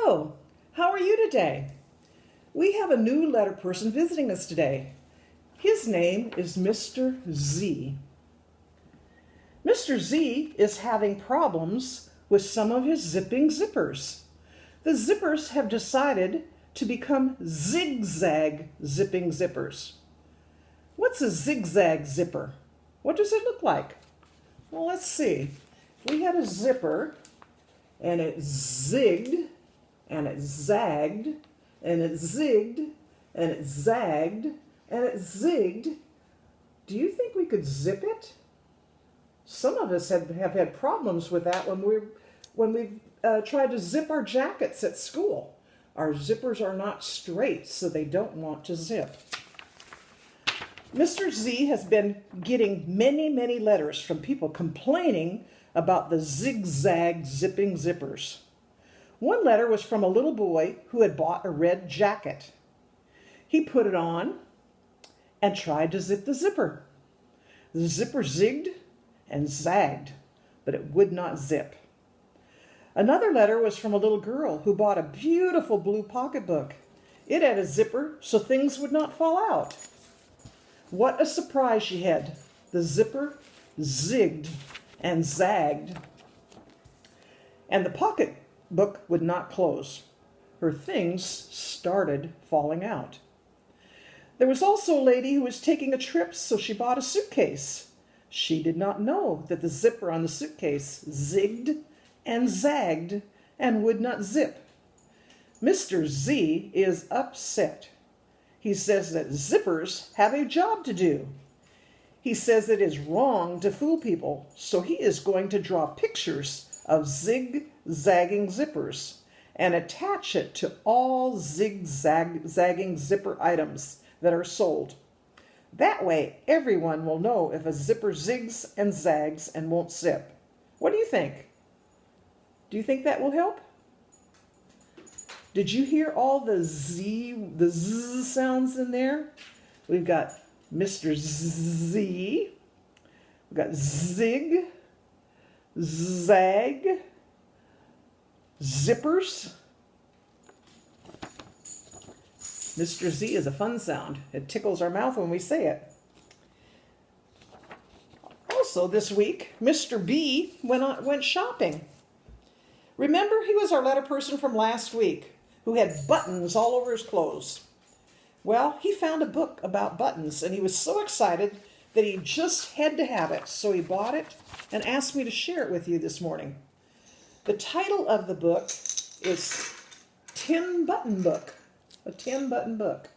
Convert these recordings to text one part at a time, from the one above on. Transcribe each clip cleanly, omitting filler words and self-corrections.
Hello, how are you today? We have a new letter person visiting us today. His name is Mr. Z. Mr. Z is having problems with some of his zipping zippers. The zippers have decided to become zigzag zipping zippers. What's a zigzag zipper? What does it look like? Well, let's see. If we had a zipper and it zigged and it zagged and it zigged and it zagged and it zigged, do you think we could zip it? Some of us have had problems with that when we've tried to zip our jackets at school. Our zippers are not straight, so they don't want to zip. Mr. Z has been getting many letters from people complaining about the zigzag zipping zippers. One letter was from a little boy who had bought a red jacket. He put it on and tried to zip the zipper. The zipper zigged and zagged, but it would not zip. Another letter was from a little girl who bought a beautiful blue pocketbook. It had a zipper so things would not fall out. What a surprise she had. The zipper zigged and zagged, and the pocketbook would not close. Her things started falling out. There was also a lady who was taking a trip, so she bought a suitcase. She did not know that the zipper on the suitcase zigged and zagged and would not zip. Mr. Z is upset. He says that zippers have a job to do. He says it is wrong to fool people, so he is going to draw pictures of zigzagging zippers and attach it to all zigzagging zipper items that are sold. That way, everyone will know if a zipper zigs and zags and won't zip. What do you think? Do you think that will help? Did you hear all the Z sounds in there? We've got Mr. Z. We've got zig, zag, zippers. Mr. Z is a fun sound. It tickles our mouth when we say it. Also this week, Mr. B went shopping. Remember, he was our letter person from last week who had buttons all over his clothes. Well, he found a book about buttons, and he was so excited that he just had to have it. So he bought it and asked me to share it with you this morning. The title of the book is 10 Button Book, a 10-button book.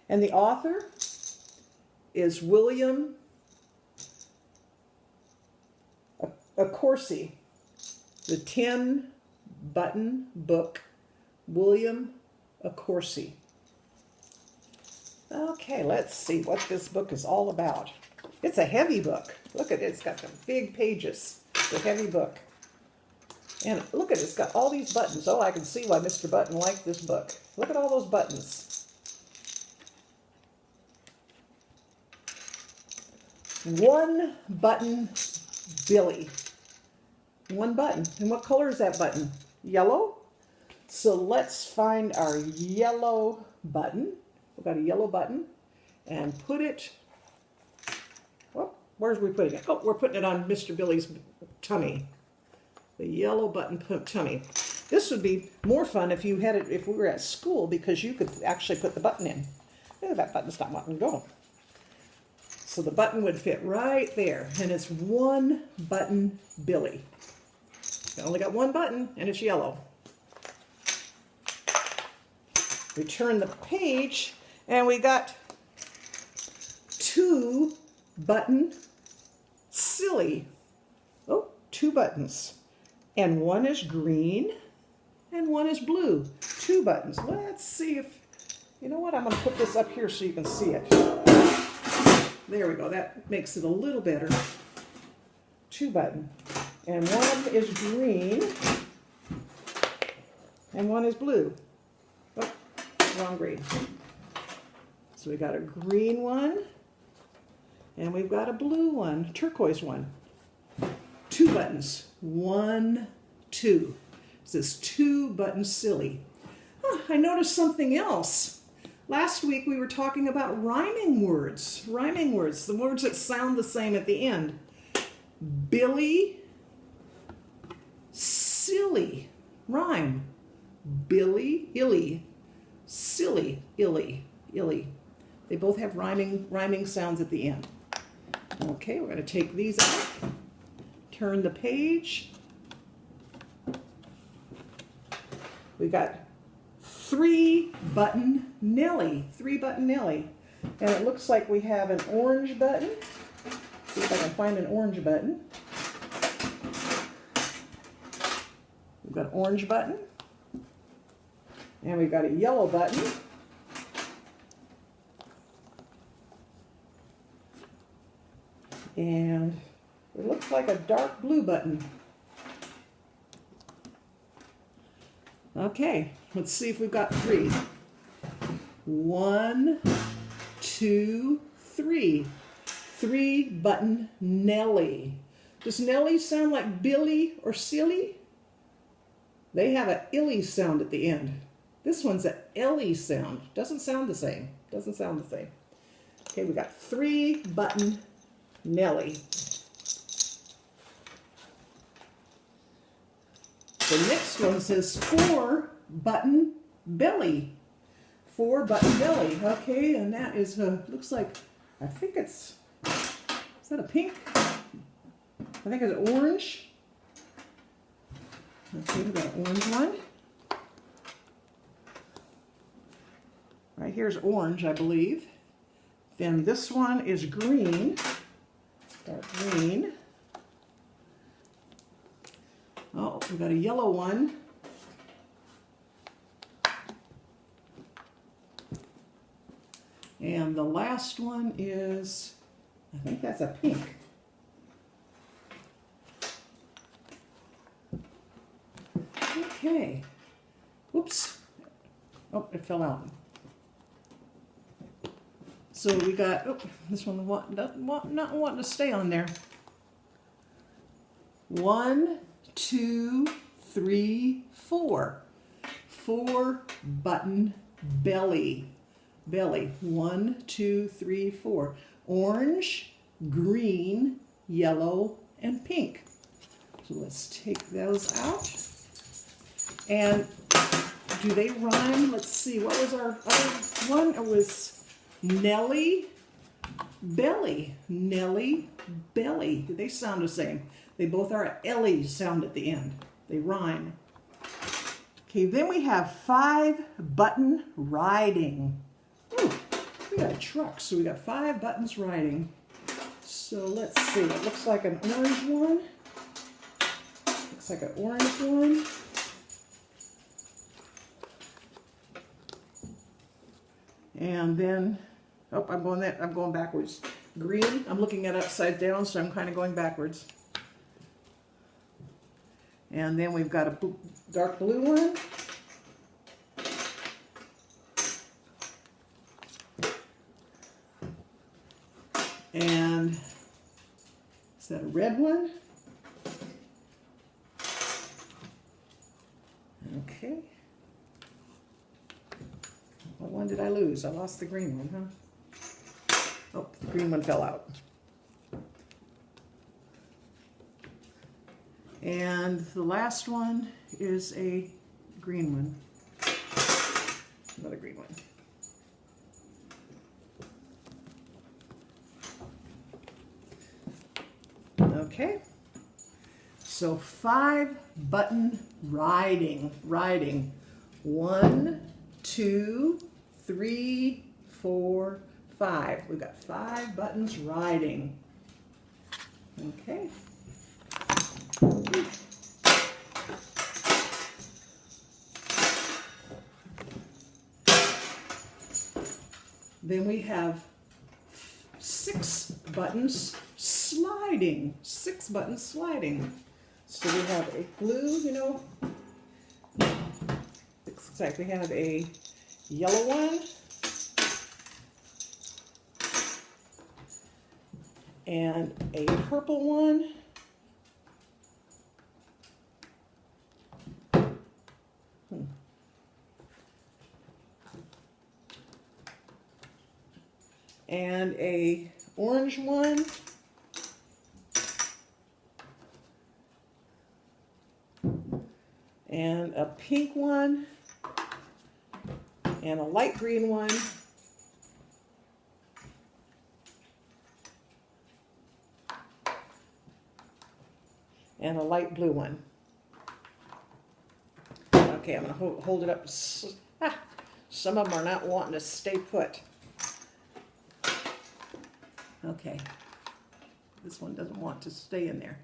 And the author is William Accorsi. The 10-button book, William Accorsi. Okay, let's see what this book is all about. It's a heavy book. Look at it. It's got some big pages. It's a heavy book. And look at it. It's got all these buttons. Oh, I can see why Mr. Button liked this book. Look at all those buttons. One button Billy. One button. And what color is that button? Yellow? So let's find our yellow button. We've got a yellow button and put it, well, where's we putting it? Oh, we're putting it on Mr. Billy's tummy. The yellow button tummy. This would be more fun if you had it, if we were at school, because you could actually put the button in. Oh, that button's not wanting to go. So the button would fit right there, and it's one button Billy. We only got one button, and it's yellow. We turn the page, and we got 2 button silly. Oh, 2 buttons. And one is green, and one is blue. 2 buttons. Let's see if, you know what, I'm going to put this up here so you can see it. There we go. That makes it a little better. 2 button. And one is green, and one is blue. Oh, wrong green. So we got a green one, and we've got a blue one, turquoise one. 2 buttons. 1, 2. It says 2-button silly. I noticed something else. Last week we were talking about rhyming words. Rhyming words, the words that sound the same at the end. Billy, silly, rhyme. Billy, illy, silly, illy, illy. They both have rhyming sounds at the end. Okay, we're going to take these out, turn the page. We got 3-button Nelly, 3-button Nelly. And it looks like we have an orange button. See if I can find an orange button. We've got an orange button. And we've got a yellow button. And it looks like a dark blue button. Okay, let's see if we've got 3. 1, 2, 3. 3-button Nelly. Does Nelly sound like Billy or silly? They have an illy sound at the end. This one's an elly sound. Doesn't sound the same. Doesn't sound the same. Okay, we got 3-button Nelly. The next one says 4-button belly. 4-button belly. Okay, and that is looks like, I think it's, is that a pink? I think it's orange. Okay, we got an orange one. Right here's orange, I believe. Then this one is green. Dark green. Oh, we got a yellow one. And the last one is, I think that's a pink. Okay. Oops. Oh, it fell out. So we got, oh, this one not wanting to stay on there. 1, 2, 3, 4. 4-button belly. Belly. 1, 2, 3, 4. Orange, green, yellow, and pink. So let's take those out. And do they rhyme? Let's see. What was our other one? It was Nelly, belly. Nelly, belly. Do they sound the same? They both are an elly sound at the end. They rhyme. Okay, then we have 5-button riding. Ooh, we got a truck, so we got 5 buttons riding. So let's see. It looks like an orange one. Looks like an orange one. And then, oh, I'm going backwards. Green, I'm looking at upside down, so I'm kind of going backwards. And then we've got a dark blue one. And is that a red one? Okay. What one did I lose? I lost the green one, huh? Oh, the green one fell out. And the last one is a green one. Another green one. Okay. So 5-button riding. 1, 2, 3, 4, 5. We've got 5 buttons riding. Okay. Then we have 6 buttons sliding. 6 buttons sliding. So we have a blue, you know, looks like we have a yellow one, and a purple one, and a orange one, and a pink one, and a light green one, and a light blue one. Okay, I'm going to hold it up. Some of them are not wanting to stay put. Okay, this one doesn't want to stay in there.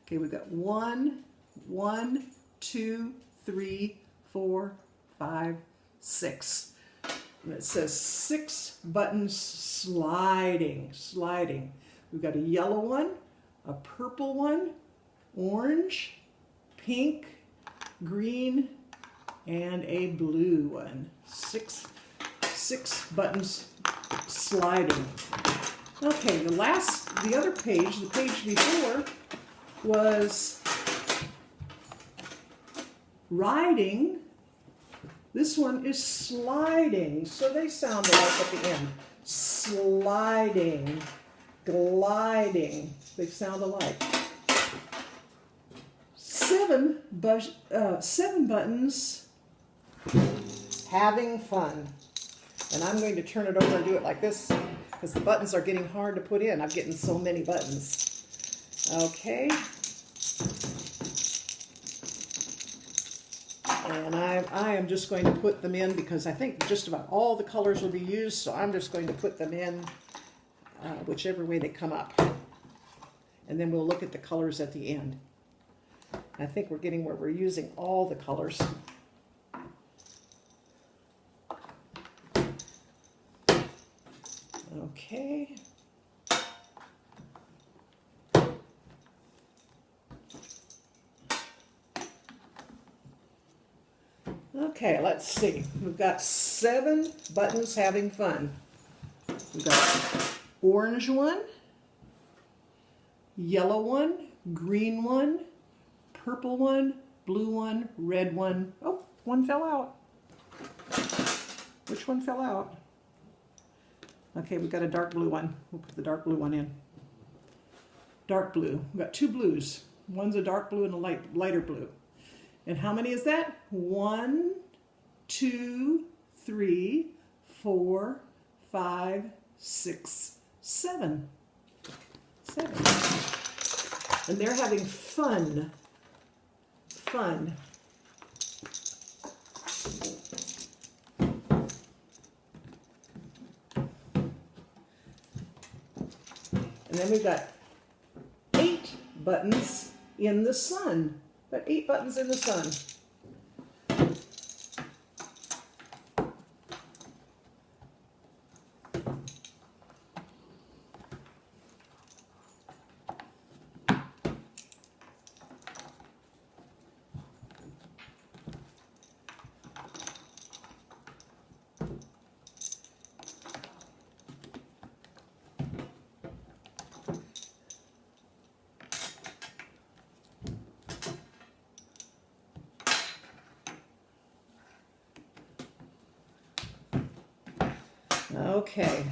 Okay, we've got 1, 2, 3, 4, 5, 6. And it says 6 buttons sliding. We've got a yellow one, a purple one, orange, pink, green, and a blue one. Six buttons sliding. Okay, the other page, the page before, was riding. This one is sliding, so they sound alike at the end. Sliding, gliding, they sound alike. 7 buttons, having fun. And I'm going to turn it over and do it like this because the buttons are getting hard to put in. I'm getting so many buttons. Okay. And I am just going to put them in because I think just about all the colors will be used, so I'm just going to put them in whichever way they come up. And then we'll look at the colors at the end. I think we're getting where we're using all the colors. Okay. Okay, let's see. We've got 7 buttons having fun. We've got orange one, yellow one, green one, purple one, blue one, red one. Oh, one fell out. Which one fell out? Okay, we've got a dark blue one. We'll put the dark blue one in. Dark blue. We've got 2 blues. One's a dark blue and a lighter blue. And how many is that? 1, 2, 3, 4, 5, 6, 7. 7. And they're having fun. Fun. And then we've got 8 buttons in the sun. Got 8 buttons in the sun. Okay,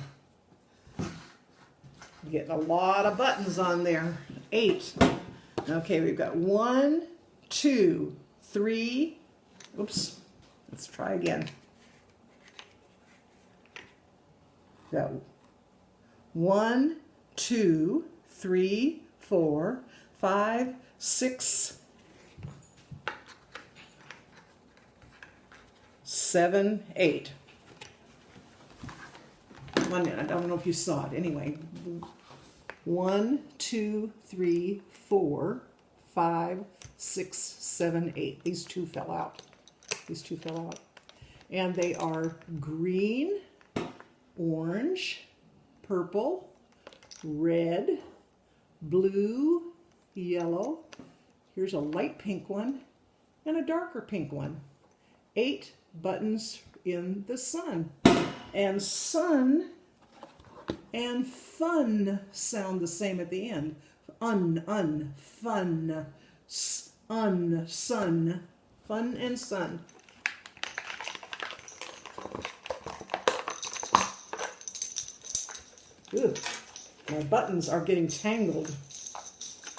getting a lot of buttons on there. 8. Okay, we've got 1, 2, 3. Oops, let's try again. Got 1, 2, 3, 4, 5, 6, 7, 8. 1 minute. I don't know if you saw it. Anyway, 1, 2, 3, 4, 5, 6, 7, 8. These 2 fell out. These 2 fell out. And they are green, orange, purple, red, blue, yellow. Here's a light pink one and a darker pink one. 8 buttons in the sun. And sun and fun sound the same at the end. Fun, sun, fun and sun. Ooh, my buttons are getting tangled.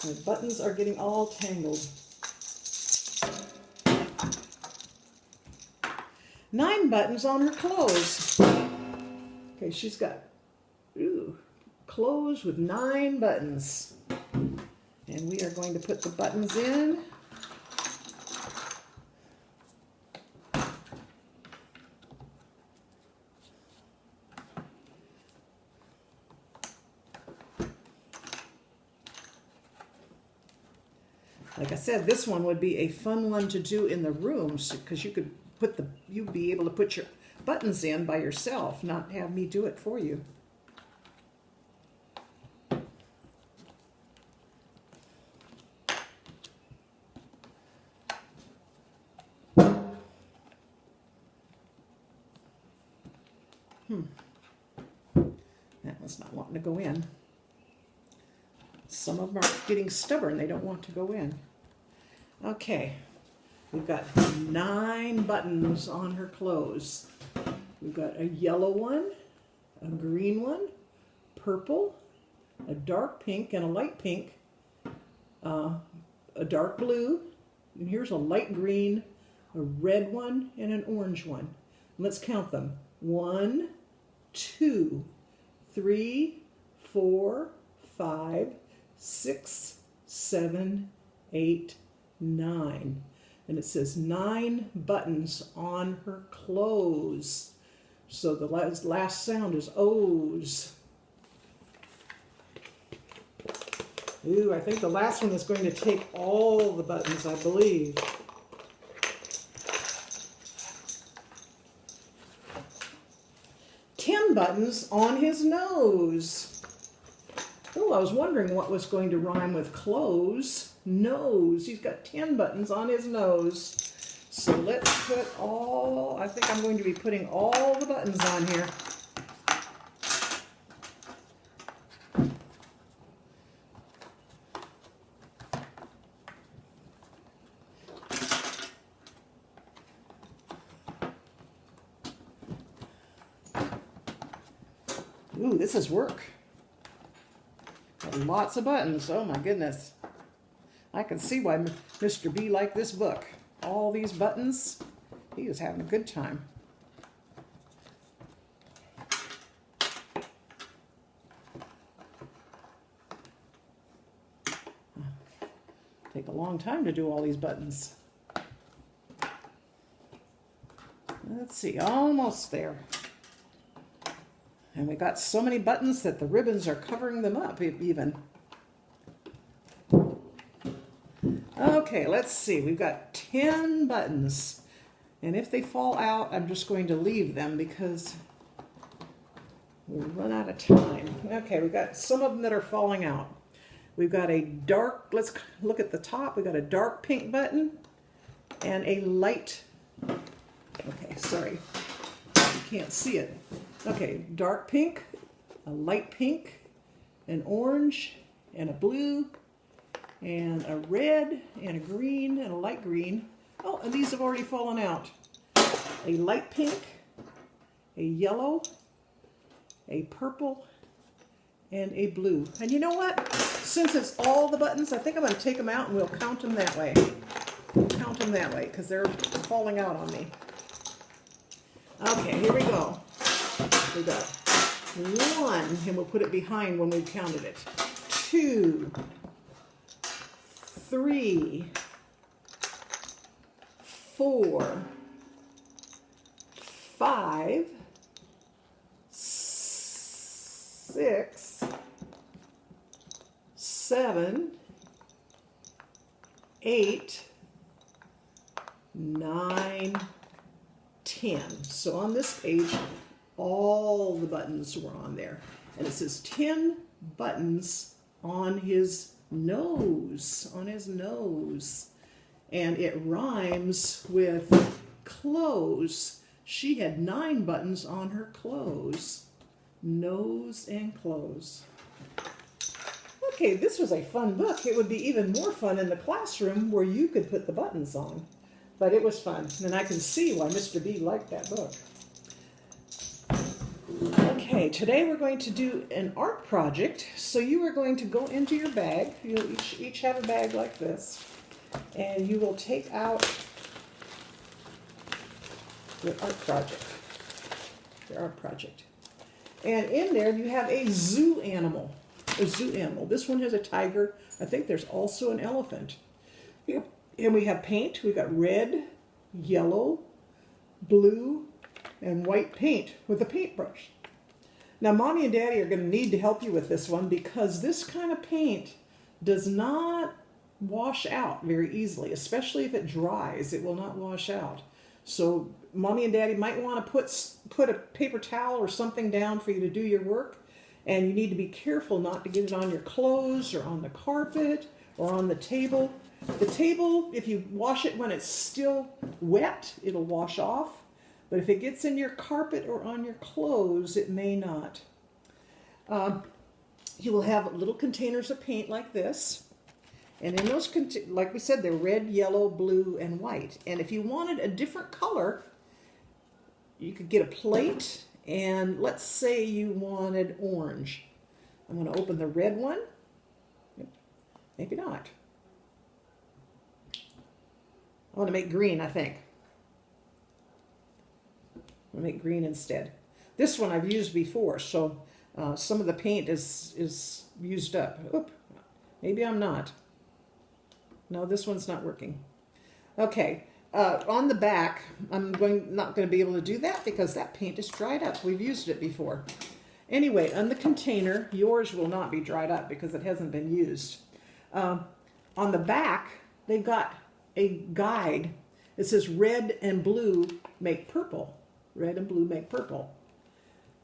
My buttons are getting all tangled. 9 buttons on her clothes. Okay, she's got clothes with 9 buttons. And we are going to put the buttons in. Like I said, this one would be a fun one to do in the rooms because you'd be able to put your buttons in by yourself, not have me do it for you. That one's not wanting to go in. Some of them are getting stubborn. They don't want to go in. Okay. We've got 9 buttons on her clothes. We've got a yellow one, a green one, purple, a dark pink and a light pink, a dark blue, and here's a light green, a red one, and an orange one. Let's count them. 1, 2, 3, 4, 5, 6, 7, 8, 9. And it says 9 buttons on her clothes. So the last sound is O's. Ooh, I think the last one is going to take all the buttons, I believe. Buttons on his nose. Oh, I was wondering what was going to rhyme with clothes. Nose. He's got 10 buttons on his nose. So let's put I think I'm going to be putting all the buttons on here. Ooh, this is work. Got lots of buttons. Oh my goodness. I can see why Mr. B liked this book. All these buttons. He was having a good time. Take a long time to do all these buttons. Let's see, almost there. And we got so many buttons that the ribbons are covering them up even. Okay, let's see. We've got 10 buttons. And if they fall out, I'm just going to leave them because we run out of time. Okay, we've got some of them that are falling out. We've got a dark, let's look at the top. We've got a dark pink button and a light, okay, sorry, you can't see it. Okay, dark pink, a light pink, an orange, and a blue, and a red, and a green, and a light green. Oh, and these have already fallen out. A light pink, a yellow, a purple, and a blue. And you know what? Since it's all the buttons, I think I'm going to take them out and we'll count them that way. We'll count them that way because they're falling out on me. Okay, here we go. We got 1, and we'll put it behind when we've counted it. 2, 3, 4, 5, 6, 7, 8, 9, 10. So on this page, all the buttons were on there. And it says 10 buttons on his nose, And it rhymes with clothes. She had 9 buttons on her clothes. Nose and clothes. Okay, this was a fun book. It would be even more fun in the classroom where you could put the buttons on. But it was fun, and I can see why Mr. B liked that book. Okay. Okay, today we're going to do an art project. So you are going to go into your bag. You'll each have a bag like this. And you will take out your art project. Your art project. And in there you have a zoo animal. A zoo animal. This one has a tiger. I think there's also an elephant. Yep. And we have paint. We've got red, yellow, blue, and white paint with a paintbrush. Now, Mommy and Daddy are going to need to help you with this one because this kind of paint does not wash out very easily, especially if it dries. It will not wash out. So Mommy and Daddy might want to put a paper towel or something down for you to do your work, and you need to be careful not to get it on your clothes or on the carpet or on the table. The table, if you wash it when it's still wet, it'll wash off. But if it gets in your carpet or on your clothes, it may not. You will have little containers of paint like this. And in those, like we said, they're red, yellow, blue, and white. And if you wanted a different color, you could get a plate. And let's say you wanted orange. I'm going to open the red one. Maybe not. I want to make green, I think. I'll make green instead. This one I've used before, so some of the paint is used up. Oop, maybe I'm not. No, this one's not working. Okay, on the back, I'm not going to be able to do that because that paint is dried up. We've used it before. Anyway, on the container, yours will not be dried up because it hasn't been used. On the back, they've got a guide. It says red and blue make purple. Red and blue make purple.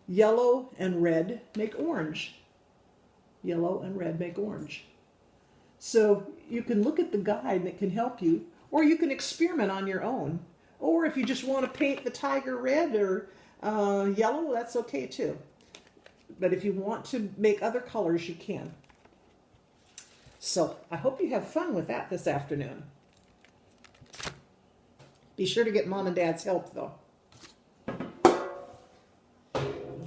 Yellow and red make orange. Yellow and red make orange. So you can look at the guide that can help you, or you can experiment on your own. Or if you just want to paint the tiger red or yellow, that's okay too. But if you want to make other colors, you can. So I hope you have fun with that this afternoon. Be sure to get Mom and Dad's help though.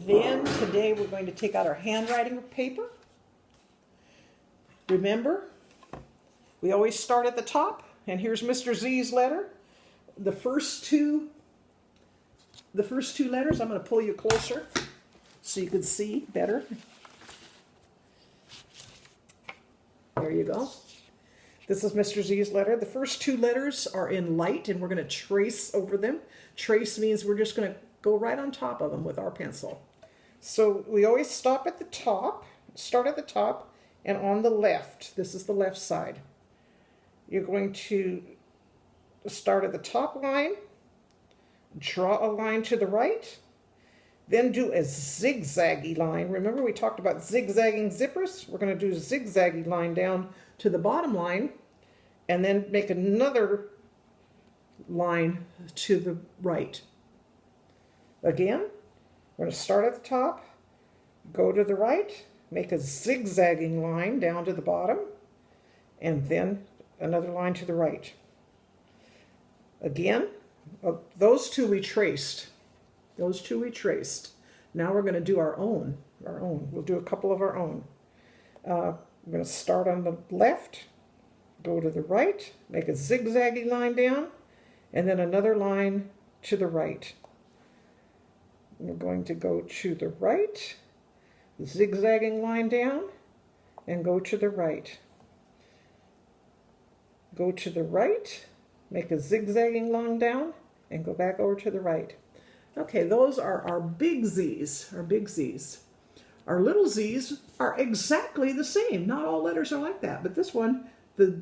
Then today we're going to take out our handwriting paper. Remember, we always start at the top, and here's Mr. Z's letter. The first two letters, I'm going to pull you closer so you can see better. There you go. This is Mr. Z's letter. The first two letters are in light, and we're going to trace over them. Trace means we're just going to go right on top of them with our pencil. So we always start at the top, and on the left, this is the left side. You're going to start at the top line, draw a line to the right, then do a zigzaggy line. Remember we talked about zigzagging zippers? We're going to do a zigzaggy line down to the bottom line, and then make another line to the right. Again, we're going to start at the top, go to the right, make a zigzagging line down to the bottom, and then another line to the right. Again, those two we traced. Those two we traced. Now we're going to do our own. We'll do a couple of our own. We're going to start on the left, go to the right, make a zigzaggy line down, and then another line to the right. We're going to go to the right, zigzagging line down, and go to the right. Go to the right, make a zigzagging line down, and go back over to the right. Okay, those are our big Z's, Our little z's are exactly the same. Not all letters are like that, but this one, the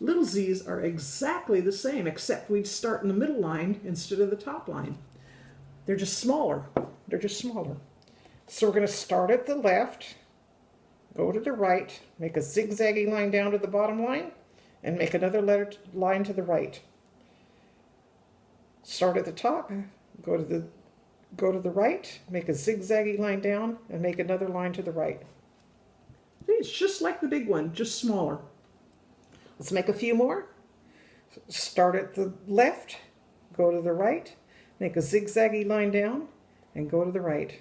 little z's are exactly the same, except we'd start in the middle line instead of the top line. They're just smaller. So we're going to start at the left, go to the right, make a zigzaggy line down to the bottom line, and make another line to the right. Start at the top, go to the right, make a zigzaggy line down, and make another line to the right. It's just like the big one, just smaller. Let's make a few more. Start at the left, go to the right, make a zigzaggy line down, and go to the right.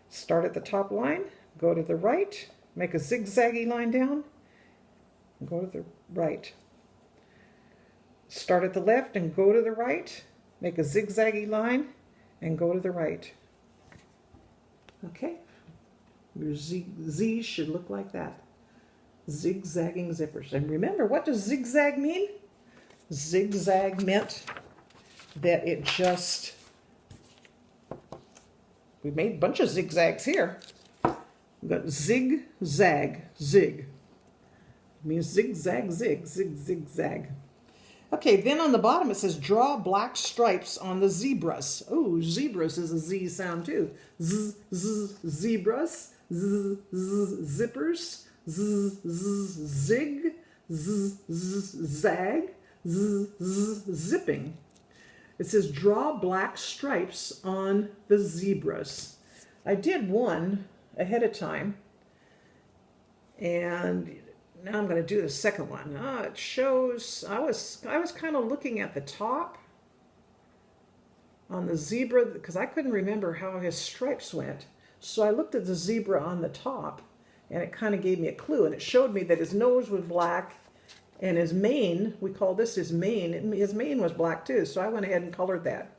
Start at the top line, go to the right, make a zigzaggy line down, and go to the right. Start at the left and go to the right, make a zigzaggy line, and go to the right. Okay, your Z should look like that. Zigzagging zippers. And remember, what does zigzag mean? Zigzag meant that it just, we made a bunch of zigzags here. We've got zig, zag, zig. It means zigzag, zig, zig, zigzag. Okay, then on the bottom it says draw black stripes on the zebras. Oh, zebras is a Z sound too. Z, z, zebras, z, z, zippers, z, z, zig, z, z, zag, z, z, zipping. It says draw black stripes on the zebras. I did one ahead of time, and now I'm going to do the second one. It shows, I was kind of looking at the top on the zebra because I couldn't remember how his stripes went. So I looked at the zebra on the top, and it kind of gave me a clue, and it showed me that his nose was black and his mane, we call this his mane, his mane was black too, so I went ahead and colored that.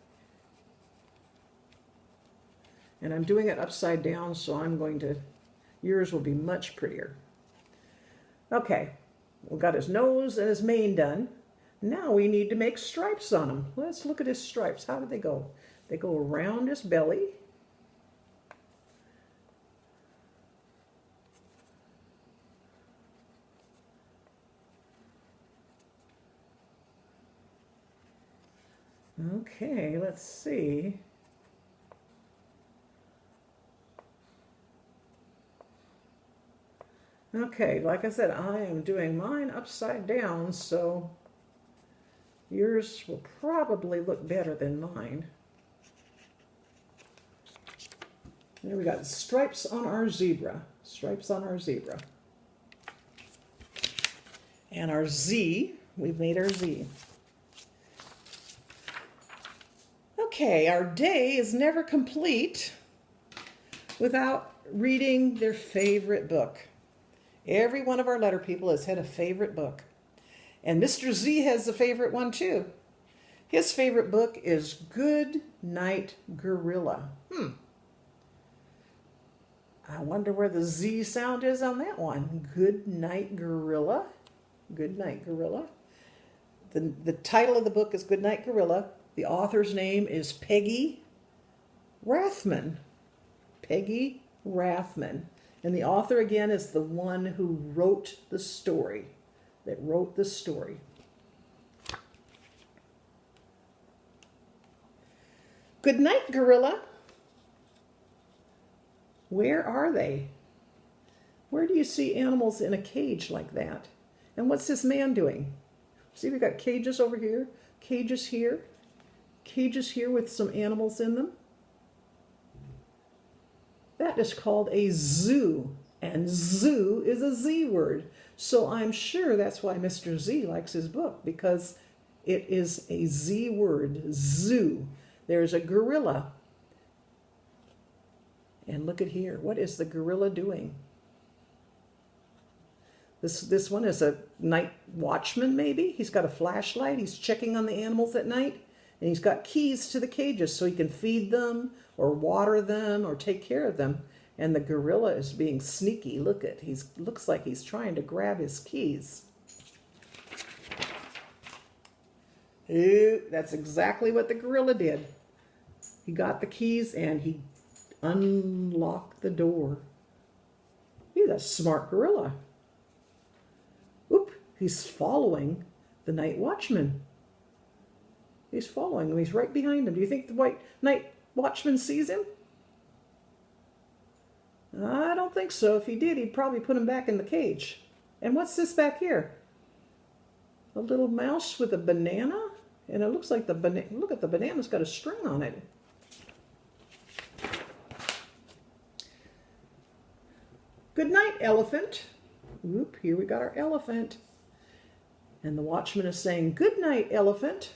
And I'm doing it upside down, so I'm going to, yours will be much prettier. Okay, we've got his nose and his mane done. Now we need to make stripes on him. Let's look at his stripes. How do they go? They go around his belly. Okay, let's see. Okay, like I said, I am doing mine upside down, so yours will probably look better than mine. There we got stripes on our zebra. Stripes on our zebra. And our Z, we've made our Z. Okay, our day is never complete without reading their favorite book. Every one of our letter people has had a favorite book. And Mr. Z has a favorite one too. His favorite book is Good Night Gorilla. I wonder where the Z sound is on that one. Good Night Gorilla. Good Night Gorilla. The title of the book is Good Night Gorilla. The author's name is Peggy Rathman. Peggy Rathman. And the author, again, is the one who wrote the story. That wrote the story. Good night, gorilla. Where are they? Where do you see animals in a cage like that? And what's this man doing? See, we've got cages over here, cages here with some animals in them. That is called a zoo, and zoo is a Z word. So I'm sure that's why Mr. Z likes his book, because it is a Z word, zoo. There's a gorilla. And look at here. What is the gorilla doing? This one is a night watchman, maybe. He's got a flashlight. He's checking on the animals at night. And he's got keys to the cages so he can feed them or water them or take care of them. And the gorilla is being sneaky. Look at, looks like he's trying to grab his keys. Ooh, that's exactly what the gorilla did. He got the keys and he unlocked the door. He's a smart gorilla. Oop, he's following the night watchman. He's following him. He's right behind him. Do you think the white night watchman sees him? I don't think so. If he did, he'd probably put him back in the cage. And what's this back here? A little mouse with a banana? And it looks like the banana, look at the banana's got a string on it. Good night, elephant. Whoop, here we got our elephant. And the watchman is saying, good night, elephant.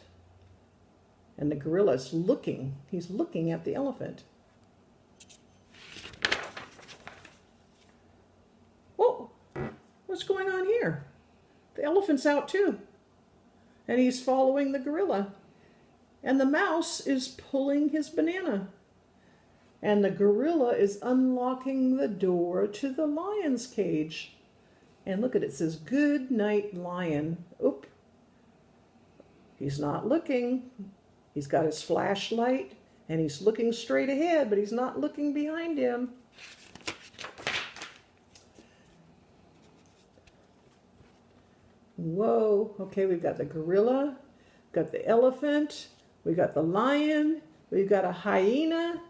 And the gorilla's looking. He's looking at the elephant. What's going on here? The elephant's out too. And he's following the gorilla. And the mouse is pulling his banana. And the gorilla is unlocking the door to the lion's cage. And look at it, it says, "Good night, lion." Oop. He's not looking. He's got his flashlight and he's looking straight ahead, but he's not looking behind him. Whoa. Okay, we've got the gorilla, got the elephant, we've got the lion, we've got a hyena,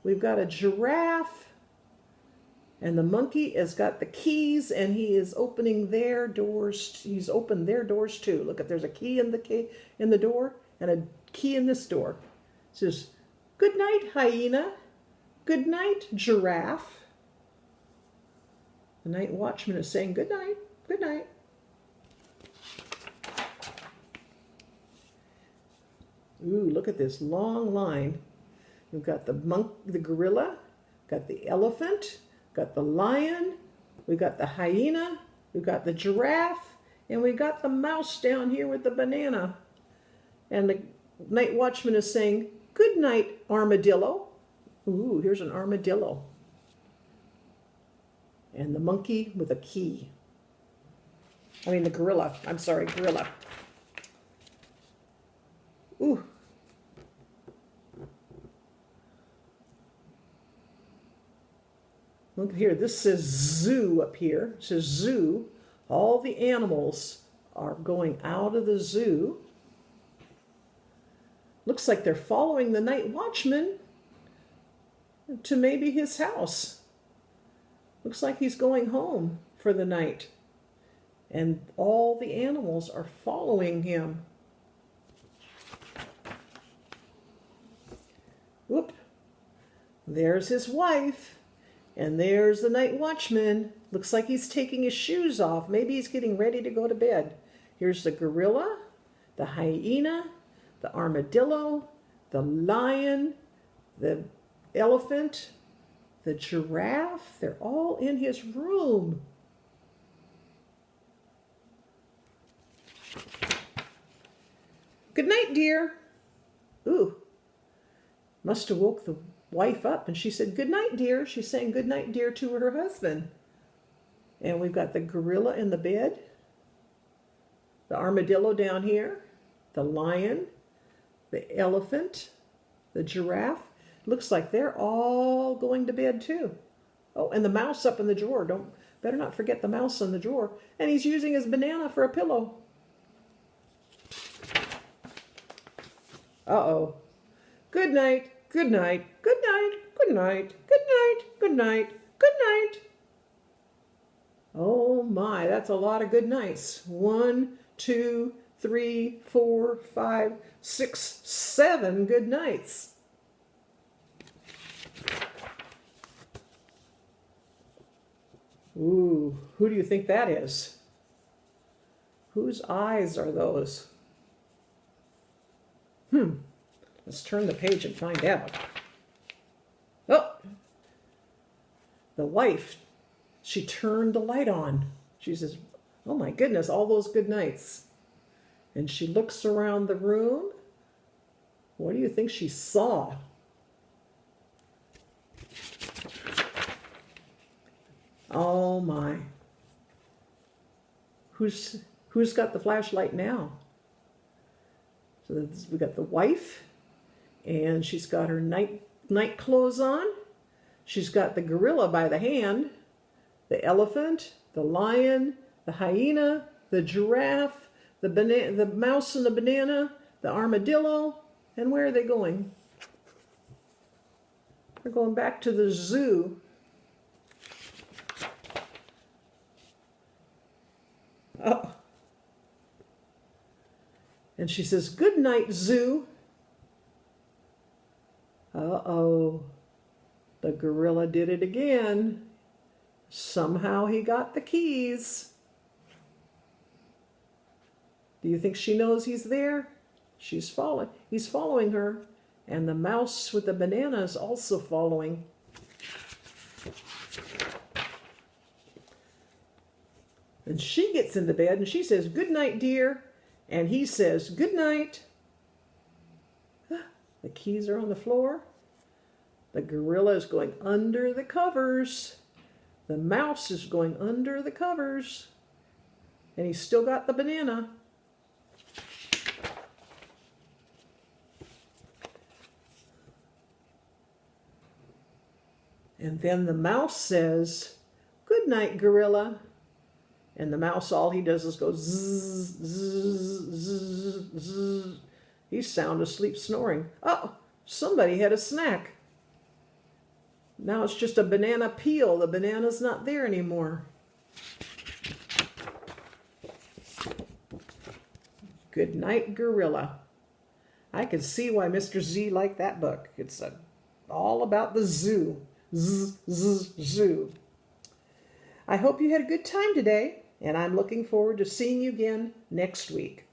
we've got a giraffe, and the monkey has got the keys and he is opening their doors. He's opened their doors too. Look, there's a key in the door and a key in this door. It says, "Good night, hyena. Good night, giraffe." The night watchman is saying, "Good night, good night." Ooh, look at this long line. We've got the gorilla, got the elephant, got the lion, we've got the hyena, we've got the giraffe, and we've got the mouse down here with the banana. And the night watchman is saying, "Good night, armadillo." Ooh, here's an armadillo. And the monkey with a key. I mean the gorilla. I'm sorry, gorilla. Ooh. Look here, this says zoo up here. It says zoo. All the animals are going out of the zoo. Looks like they're following the night watchman to maybe his house. Looks like he's going home for the night. And all the animals are following him. Whoop. There's his wife. And there's the night watchman. Looks like he's taking his shoes off. Maybe he's getting ready to go to bed. Here's the gorilla, the hyena, the armadillo, the lion, the elephant, the giraffe. They're all in his room. "Good night, dear." Ooh, must have woke the wife up, and she said, "Good night, dear." She's saying good night, dear, to her husband. And we've got the gorilla in the bed, the armadillo down here, the lion, the elephant, the giraffe. Looks like they're all going to bed too. Oh, and the mouse up in the drawer. Better not forget the mouse in the drawer. And he's using his banana for a pillow. Uh-oh. Good night. Good night, good night, good night, good night, good night, good night. Oh my, that's a lot of good nights. 1, 2, 3, 4, 5, 6, 7 good nights. Ooh, who do you think that is? Whose eyes are those? Let's turn the page and find out. Oh, the wife, she turned the light on. She says, "Oh my goodness, all those good nights." And she looks around the room. What do you think she saw? Oh my. Who's got the flashlight now? So we got the wife. And she's got her night clothes on. She's got the gorilla by the hand, the elephant, the lion, the hyena, the giraffe, the mouse and the banana, the armadillo. And where are they going? They're going back to the zoo. Oh. And she says, "Good night, zoo." Uh-oh, the gorilla did it again. Somehow he got the keys. Do you think she knows he's there? He's following her. And the mouse with the banana is also following. And she gets into bed and she says, "Good night, dear." And he says, "Good night." The keys are on the floor. The gorilla is going under the covers. The mouse is going under the covers. And he's still got the banana. And then the mouse says, "Good night, gorilla." And the mouse, all he does is go zzz, zzz, zzz, zzz. He's sound asleep snoring. Oh, somebody had a snack. Now it's just a banana peel. The banana's not there anymore. Good night, gorilla. I can see why Mr. Z liked that book. It's all about the zoo. Zzz, zzz, zoo. I hope you had a good time today, and I'm looking forward to seeing you again next week.